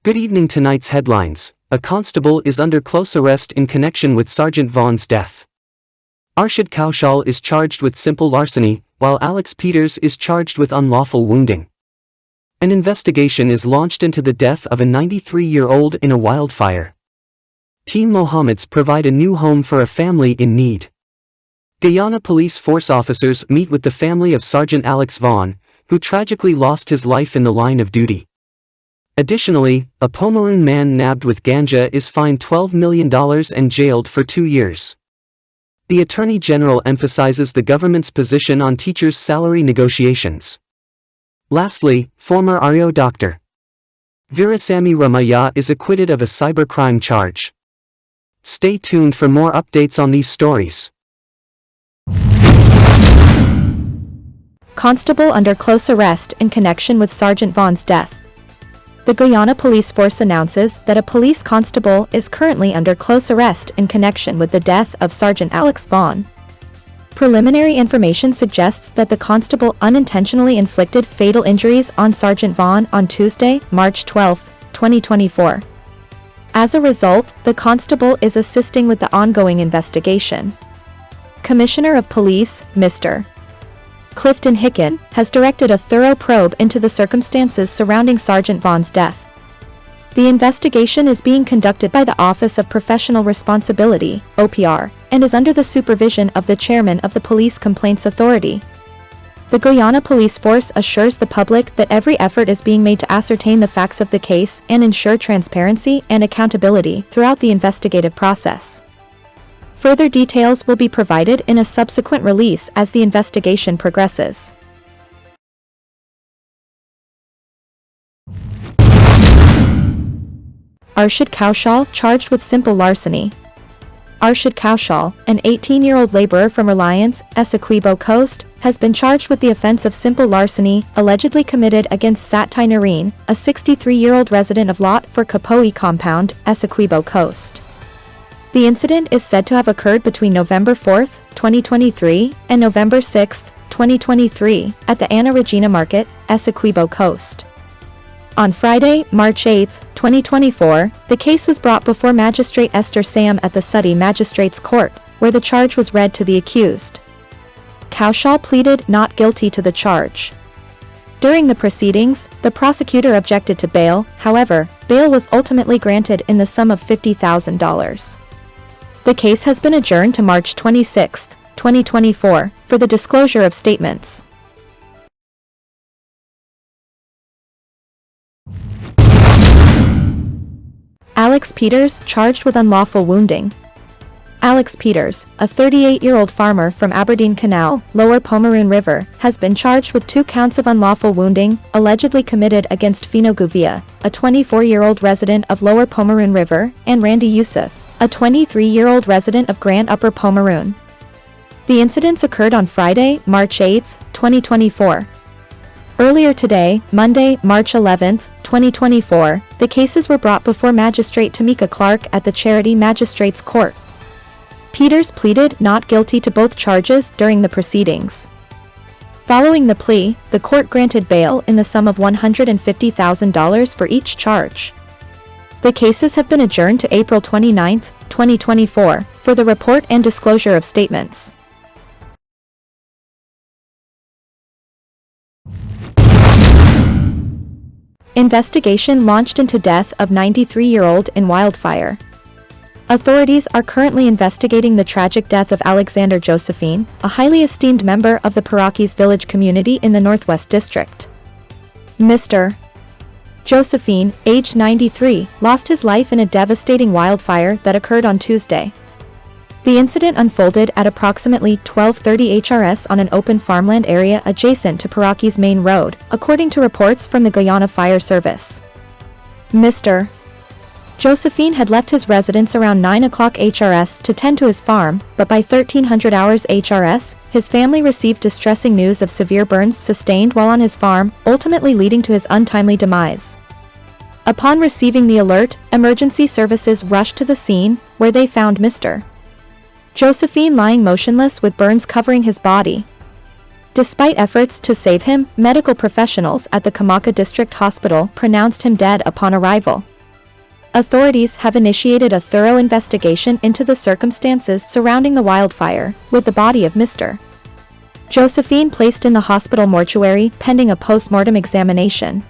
Good evening. Tonight's headlines: a constable is under close arrest in connection with Sergeant Vaughn's death. Arshaad Kowshall is charged with simple larceny, while Alex Peters is charged with unlawful wounding. An investigation is launched into the death of a 93-year-old in a wildfire. Team Mohameds provide a new home for a family in need. Guyana Police Force officers meet with the family of Sergeant Alex Vaughn, who tragically lost his life in the line of duty. Additionally, a Pomeroon man nabbed with ganja is fined $12 million and jailed for 2 years. The Attorney General emphasizes the government's position on teachers' salary negotiations. Lastly, former REO Dr. Veerasammy Ramayya is acquitted of a cybercrime charge. Stay tuned for more updates on these stories. Constable under close arrest in connection with Sergeant Vaughn's death. The Guyana Police Force announces that a police constable is currently under close arrest in connection with the death of Sergeant Alex Vaughn. Preliminary information suggests that the constable unintentionally inflicted fatal injuries on Sergeant Vaughn on Tuesday, March 12, 2024. As a result, the constable is assisting with the ongoing investigation. Commissioner of Police, Mr. Clifton Hicken, has directed a thorough probe into the circumstances surrounding Sergeant Vaughn's death. The investigation is being conducted by the Office of Professional Responsibility, OPR, and is under the supervision of the Chairman of the Police Complaints Authority. The Guyana Police Force assures the public that every effort is being made to ascertain the facts of the case and ensure transparency and accountability throughout the investigative process. Further details will be provided in a subsequent release as the investigation progresses. Arshaad Kowshall charged with simple larceny. Arshaad Kowshall, an 18-year-old laborer from Reliance, Essequibo Coast, has been charged with the offense of simple larceny, allegedly committed against Sattai Nareen, a 63-year-old resident of Lot for Kapoi Compound, Essequibo Coast. The incident is said to have occurred between November 4, 2023, and November 6, 2023, at the Ana Regina Market, Essequibo Coast. On Friday, March 8, 2024, the case was brought before Magistrate Esther Sam at the Suddy Magistrates Court, where the charge was read to the accused. Kowshall pleaded not guilty to the charge. During the proceedings, the prosecutor objected to bail. However, bail was ultimately granted in the sum of $50,000. The case has been adjourned to March 26, 2024, for the disclosure of statements. Alex Peters charged with unlawful wounding. Alex Peters, a 38-year-old farmer from Aberdeen Canal, Lower Pomeroon River, has been charged with 2 counts of unlawful wounding, allegedly committed against Fino Guvia, a 24-year-old resident of Lower Pomeroon River, and Randy Youssef, a 23-year-old resident of Grand Upper Pomeroon. The incidents occurred on Friday, March 8, 2024. Earlier today, Monday, March 11, 2024, the cases were brought before Magistrate Tamika Clark at the Charity Magistrates Court. Peters pleaded not guilty to both charges during the proceedings. Following the plea, the court granted bail in the sum of $150,000 for each charge. The cases have been adjourned to April 29, 2024, for the report and disclosure of statements. Investigation launched into death of 93-year-old in Wildfire. Authorities are currently investigating the tragic death of Alexander Josephine, a highly esteemed member of the Parakis village community in the Northwest District. Mr. Josephine, aged 93, lost his life in a devastating wildfire that occurred on Tuesday. The incident unfolded at approximately 12:30 HRS on an open farmland area adjacent to Parakis Main Road, according to reports from the Guyana Fire Service. Mr. Josephine had left his residence around 9 o'clock HRS to tend to his farm, but by 1300 hours HRS, his family received distressing news of severe burns sustained while on his farm, ultimately leading to his untimely demise. Upon receiving the alert, emergency services rushed to the scene, where they found Mr. Josephine lying motionless with burns covering his body. Despite efforts to save him, medical professionals at the Kamaka District Hospital pronounced him dead upon arrival. Authorities have initiated a thorough investigation into the circumstances surrounding the wildfire, with the body of Mr. Josephine placed in the hospital mortuary pending a post-mortem examination.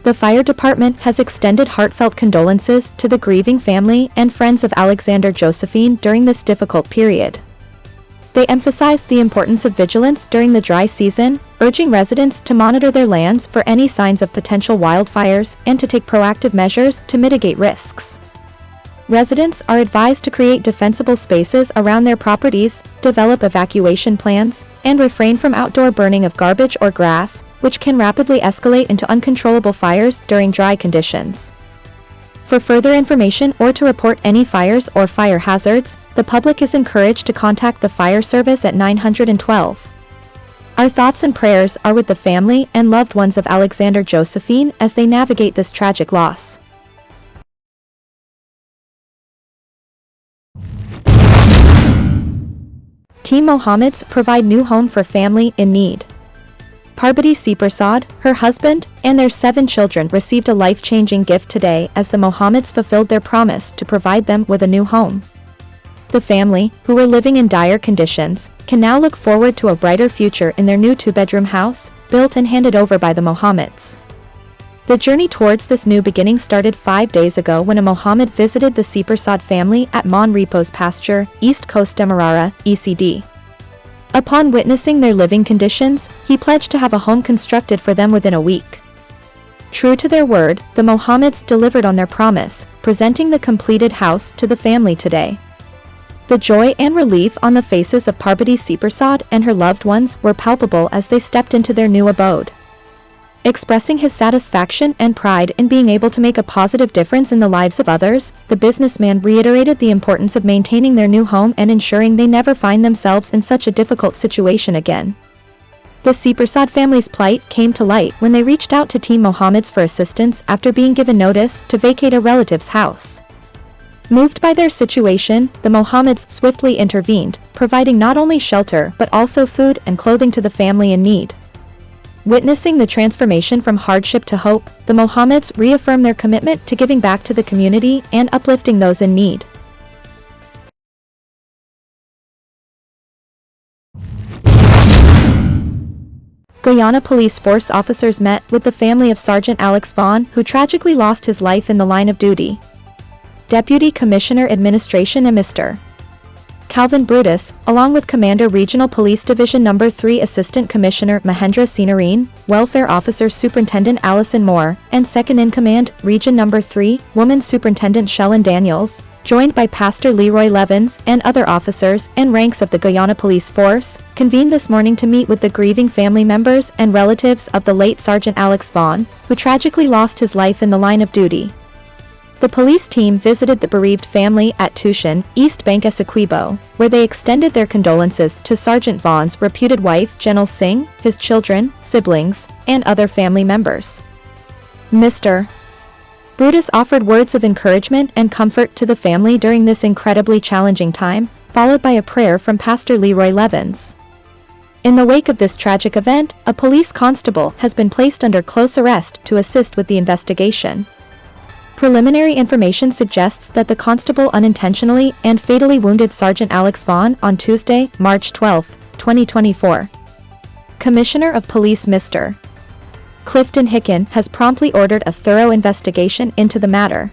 The fire department has extended heartfelt condolences to the grieving family and friends of Alexander Josephine during this difficult period. They emphasized the importance of vigilance during the dry season, urging residents to monitor their lands for any signs of potential wildfires and to take proactive measures to mitigate risks. Residents are advised to create defensible spaces around their properties, develop evacuation plans, and refrain from outdoor burning of garbage or grass, which can rapidly escalate into uncontrollable fires during dry conditions. For further information or to report any fires or fire hazards, the public is encouraged to contact the fire service at 912. Our thoughts and prayers are with the family and loved ones of Alexander Josephine as they navigate this tragic loss. Team Mohameds provide new home for family in need. Parvati Seepersad, her husband, and their 7 children received a life-changing gift today as the Mohammeds fulfilled their promise to provide them with a new home. The family, who were living in dire conditions, can now look forward to a brighter future in their new 2-bedroom house, built and handed over by the Mohammeds. The journey towards this new beginning started 5 days ago when a Mohammed visited the Seepersad family at Mon Repos Pasture, East Coast Demerara, ECD. Upon witnessing their living conditions, he pledged to have a home constructed for them within a week. True to their word, the Mohammeds delivered on their promise, presenting the completed house to the family today. The joy and relief on the faces of Parvati Seepersad and her loved ones were palpable as they stepped into their new abode. Expressing his satisfaction and pride in being able to make a positive difference in the lives of others, the businessman reiterated the importance of maintaining their new home and ensuring they never find themselves in such a difficult situation again. The Seepersad family's plight came to light when they reached out to Team Mohammeds for assistance after being given notice to vacate a relative's house. Moved by their situation, the Mohammeds swiftly intervened, providing not only shelter but also food and clothing to the family in need. Witnessing the transformation from hardship to hope, the Mohammeds reaffirmed their commitment to giving back to the community and uplifting those in need. Guyana Police Force officers met with the family of Sergeant Alex Vaughn, who tragically lost his life in the line of duty. Deputy Commissioner Administration and Mr. Calvin Brutus, along with Commander Regional Police Division No. 3 Assistant Commissioner Mahendra Sinarine, Welfare Officer Superintendent Allison Moore, and Second-in-Command, Region No. 3, Woman Superintendent Shellen Daniels, joined by Pastor Leroy Levins and other officers and ranks of the Guyana Police Force, convened this morning to meet with the grieving family members and relatives of the late Sergeant Alex Vaughn, who tragically lost his life in the line of duty. The police team visited the bereaved family at Tushin, East Bank Essequibo, where they extended their condolences to Sergeant Vaughn's reputed wife Jenel Singh, his children, siblings, and other family members. Mr. Brutus offered words of encouragement and comfort to the family during this incredibly challenging time, followed by a prayer from Pastor Leroy Levins. In the wake of this tragic event, a police constable has been placed under close arrest to assist with the investigation. Preliminary information suggests that the constable unintentionally and fatally wounded Sergeant Alex Vaughn on Tuesday, March 12, 2024. Commissioner of Police Mr. Clifton Hicken has promptly ordered a thorough investigation into the matter.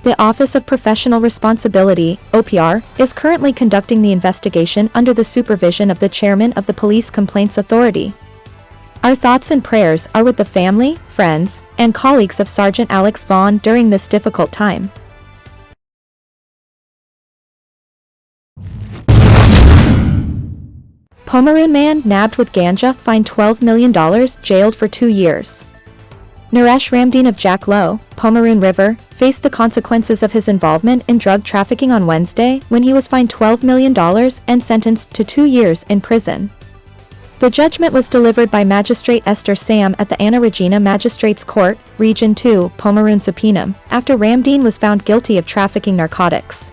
The Office of Professional Responsibility, OPR, is currently conducting the investigation under the supervision of the chairman of the Police Complaints Authority. Our thoughts and prayers are with the family, friends, and colleagues of Sergeant Alex Vaughn during this difficult time. Pomeroon Man nabbed with ganja fined $12 million, jailed for 2 years. Naresh Ramdeen of Jack Low, Pomeroon River, faced the consequences of his involvement in drug trafficking on Wednesday when he was fined $12 million and sentenced to 2 years in prison. The judgment was delivered by Magistrate Esther Sam at the Anna Regina Magistrates Court, Region 2, Pomeroon Subpoena, after Ramdeen was found guilty of trafficking narcotics.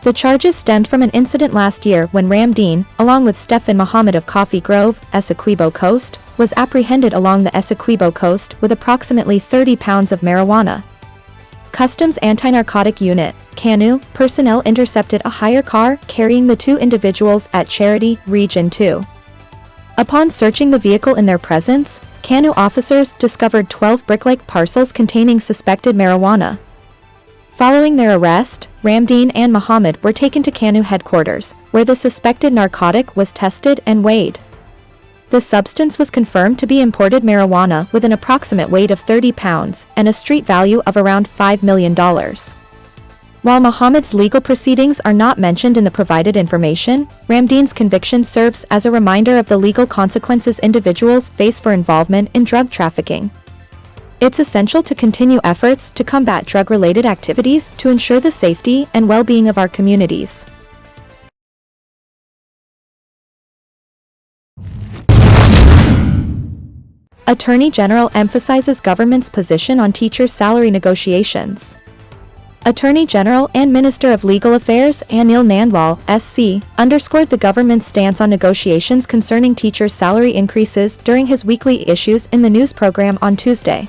The charges stemmed from an incident last year when Ramdeen, along with Stephen Mohammed of Coffee Grove, Essequibo Coast, was apprehended along the Essequibo coast with approximately 30 pounds of marijuana. Customs Anti-Narcotic Unit, CANU, personnel intercepted a hire car carrying the two individuals at Charity, Region 2. Upon searching the vehicle in their presence, CANU officers discovered 12 brick-like parcels containing suspected marijuana. Following their arrest, Ramdeen and Mohammed were taken to CANU headquarters, where the suspected narcotic was tested and weighed. The substance was confirmed to be imported marijuana with an approximate weight of 30 pounds and a street value of around $5 million. While Mohammed's legal proceedings are not mentioned in the provided information, Ramdeen's conviction serves as a reminder of the legal consequences individuals face for involvement in drug trafficking. It's essential to continue efforts to combat drug-related activities to ensure the safety and well-being of our communities. Attorney General emphasizes government's position on teachers' salary negotiations. Attorney General and Minister of Legal Affairs Anil Nandlal, SC, underscored the government's stance on negotiations concerning teachers' salary increases during his weekly Issues in the News program on Tuesday.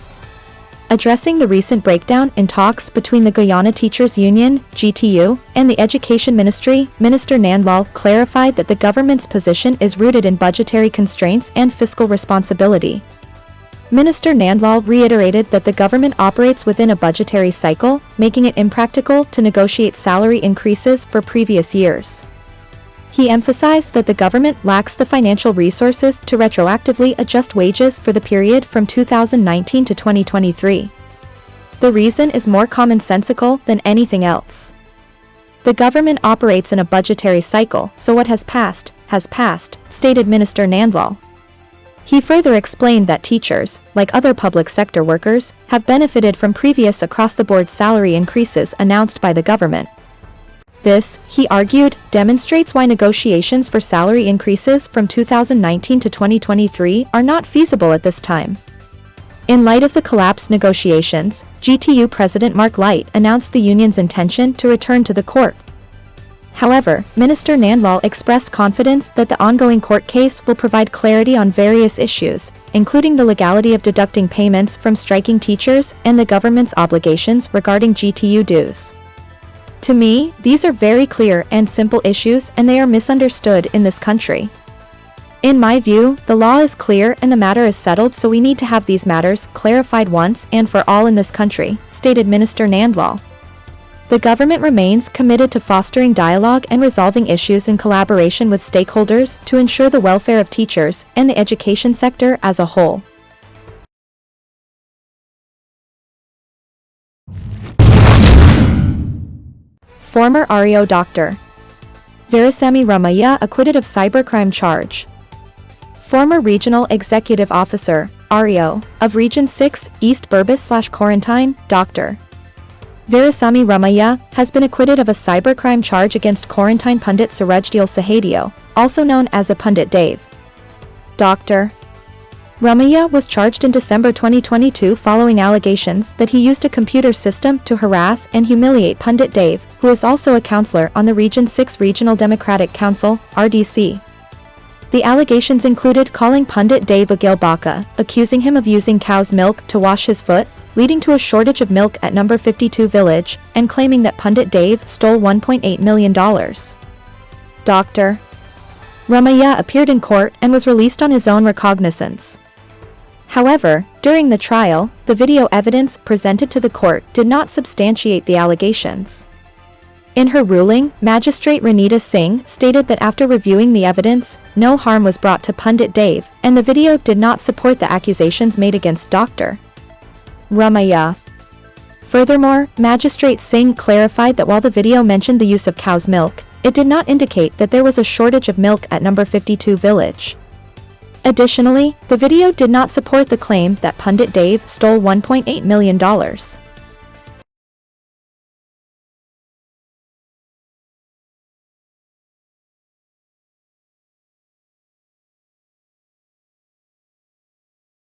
Addressing the recent breakdown in talks between the Guyana Teachers Union, GTU, and the Education Ministry, Minister Nandlal clarified that the government's position is rooted in budgetary constraints and fiscal responsibility. Minister Nandlal reiterated that the government operates within a budgetary cycle, making it impractical to negotiate salary increases for previous years. He emphasized that the government lacks the financial resources to retroactively adjust wages for the period from 2019 to 2023. The reason is more commonsensical than anything else. The government operates in a budgetary cycle, so what has passed, stated Minister Nandlal. He further explained that teachers, like other public sector workers, have benefited from previous across-the-board salary increases announced by the government. This, he argued, demonstrates why negotiations for salary increases from 2019 to 2023 are not feasible at this time. In light of the collapsed negotiations, GTU President Mark Light announced the union's intention to return to the court. However, Minister Nandlal expressed confidence that the ongoing court case will provide clarity on various issues, including the legality of deducting payments from striking teachers and the government's obligations regarding GTU dues. To me, these are very clear and simple issues, and they are misunderstood in this country. In my view, the law is clear and the matter is settled, so we need to have these matters clarified once and for all in this country, stated Minister Nandlal. The government remains committed to fostering dialogue and resolving issues in collaboration with stakeholders to ensure the welfare of teachers and the education sector as a whole. Former REO Dr. Veerasammy Ramayya acquitted of cybercrime charge. Former Regional Executive Officer, Ario, of Region 6, East Burbus/Quarantine, Dr. Veerasammy Ramayya has been acquitted of a cybercrime charge against Quarantine Pundit Surajdeal Sahadio, also known as a Pundit Dave. Dr. Ramayya was charged in December 2022 following allegations that he used a computer system to harass and humiliate Pundit Dave, who is also a counselor on the Region 6 Regional Democratic Council, RDC. The allegations included calling Pundit Dave a Gilbaka, accusing him of using cow's milk to wash his foot, leading to a shortage of milk at number 52 Village, and claiming that Pundit Dave stole $1.8 million. Dr. Ramayya appeared in court and was released on his own recognizance. However, during the trial, the video evidence presented to the court did not substantiate the allegations. In her ruling, Magistrate Ranita Singh stated that after reviewing the evidence, no harm was brought to Pundit Dave, and the video did not support the accusations made against Dr. Ramayya. Furthermore, Magistrate Singh clarified that while the video mentioned the use of cow's milk, it did not indicate that there was a shortage of milk at number 52 Village. Additionally, the video did not support the claim that Pundit Dave stole $1.8 million.